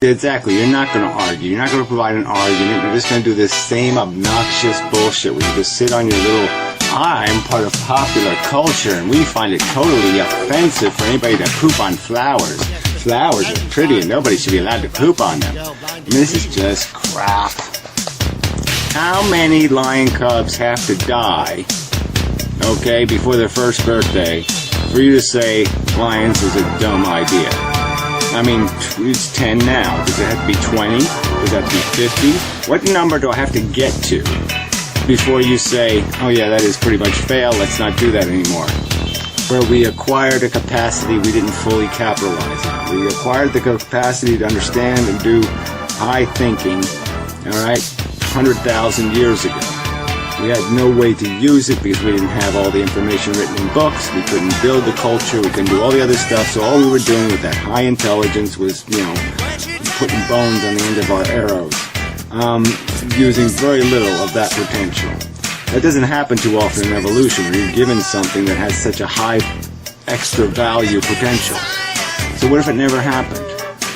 Exactly, you're not going to argue. You're not going to provide an argument. You're just going to do this same obnoxious bullshit where you just sit on your little, I'm part of popular culture and we find it totally offensive for anybody to poop on flowers. Flowers are pretty and nobody should be allowed to poop on them. And this is just crap. How many lion cubs have to die, okay, before their first birthday for you to say lions is a dumb idea? I mean, it's 10 now. Does it have to be 20? Does it have to be 50? What number do I have to get to before you say, oh yeah, that is pretty much fail, let's not do that anymore? Where we acquired a capacity we didn't fully capitalize on. We acquired the capacity to understand and do high thinking, all right, 100,000 years ago. We had no way to use it because we didn't have all the information written in books. We couldn't build the culture. We couldn't do all the other stuff. So all we were doing with that high intelligence was, putting bones on the end of our arrows, using very little of that potential. That doesn't happen too often in evolution where you're given something that has such a high extra value potential. So what if it never happened?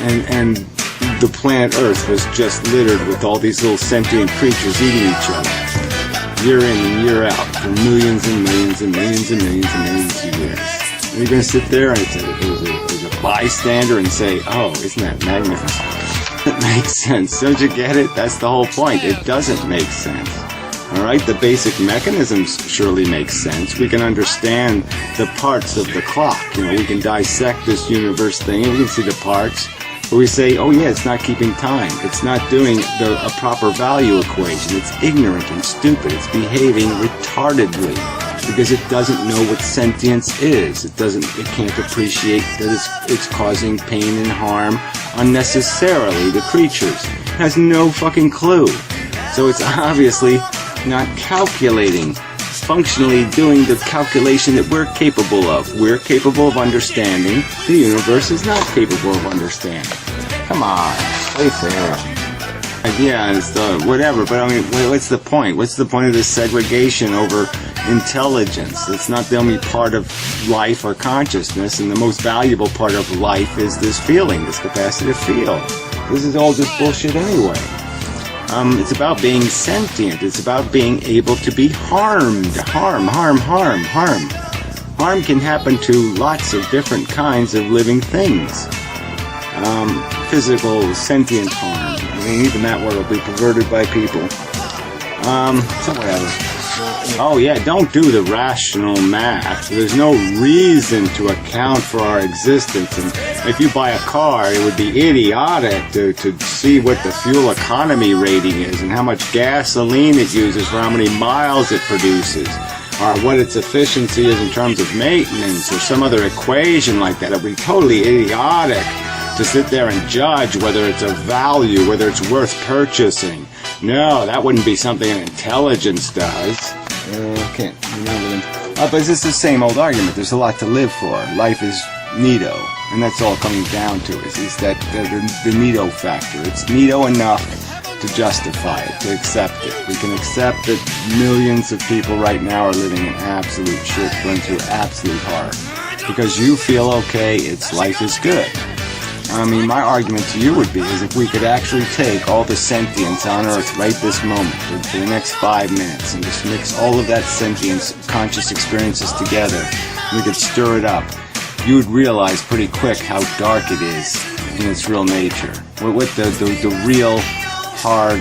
And the planet Earth was just littered with all these little sentient creatures eating each other, year in and year out, for millions and millions and millions and millions and millions of years. And you're going to sit there and as a bystander and say, oh, isn't that magnificent? It makes sense. Don't you get it? That's the whole point. It doesn't make sense. All right? The basic mechanisms surely make sense. We can understand the parts of the clock. We can dissect this universe thing and we can see the parts. But we say, oh yeah, it's not keeping time. It's not doing a proper value equation. It's ignorant and stupid. It's behaving retardedly because it doesn't know what sentience is. It can't appreciate that it's causing pain and harm unnecessarily to creatures. It has no fucking clue. So it's obviously not calculating, functionally doing the calculation that we're capable of. We're capable of understanding. The universe is not capable of understanding. Come on, play fair. Yeah, it's whatever, but I mean, what's the point? What's the point of this segregation over intelligence? It's not the only part of life or consciousness, and the most valuable part of life is this feeling, this capacity to feel. This is all just bullshit anyway. It's about being sentient. It's about being able to be harmed. Harm can happen to lots of different kinds of living things. Physical, sentient harm. I mean, even that word will be perverted by people. So whatever. Oh yeah, don't do the rational math. There's no reason to account for our existence. And if you buy a car, it would be idiotic to see what the fuel economy rating is and how much gasoline it uses for how many miles it produces, or what its efficiency is in terms of maintenance, or some other equation like that. It would be totally idiotic to sit there and judge whether it's of value, whether it's worth purchasing. No, that wouldn't be something an intelligence does. I can't remember them. But it's just the same old argument. There's a lot to live for. Life is neato, and that's all coming down to is that the neato factor. It's neato enough to justify it, to accept it. We can accept that millions of people right now are living in absolute shit, going through absolute horror. Because you feel okay, life is good. I mean, my argument to you would be is if we could actually take all the sentience on Earth right this moment for the next 5 minutes and just mix all of that sentience, conscious experiences together, we could stir it up, you would realize pretty quick how dark it is in its real nature. With the real hard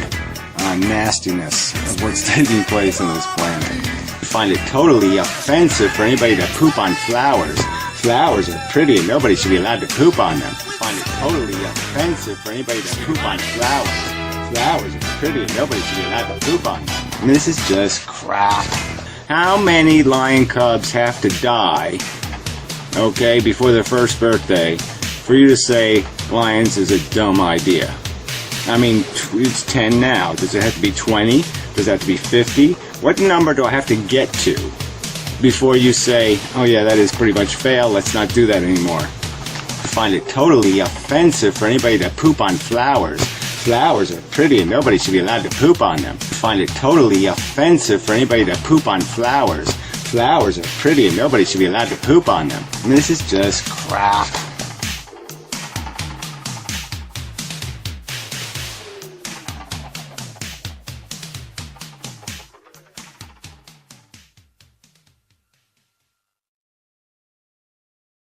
nastiness of what's taking place on this planet. I find it totally offensive for anybody to poop on flowers. Flowers are pretty and nobody should be allowed to poop on them. I find it totally offensive for anybody to poop on flowers. Flowers are pretty and nobody should be allowed to poop on them. And this is just crap. How many lion cubs have to die, okay, before their first birthday for you to say lions is a dumb idea? I mean, it's 10 now. Does it have to be 20? Does it have to be 50? What number do I have to get to before you say, oh yeah, that is pretty much fail, let's not do that anymore? I find it totally offensive for anybody to poop on flowers. Flowers are pretty and nobody should be allowed to poop on them. I find it totally offensive for anybody to poop on flowers. Flowers are pretty and nobody should be allowed to poop on them. And this is just crap.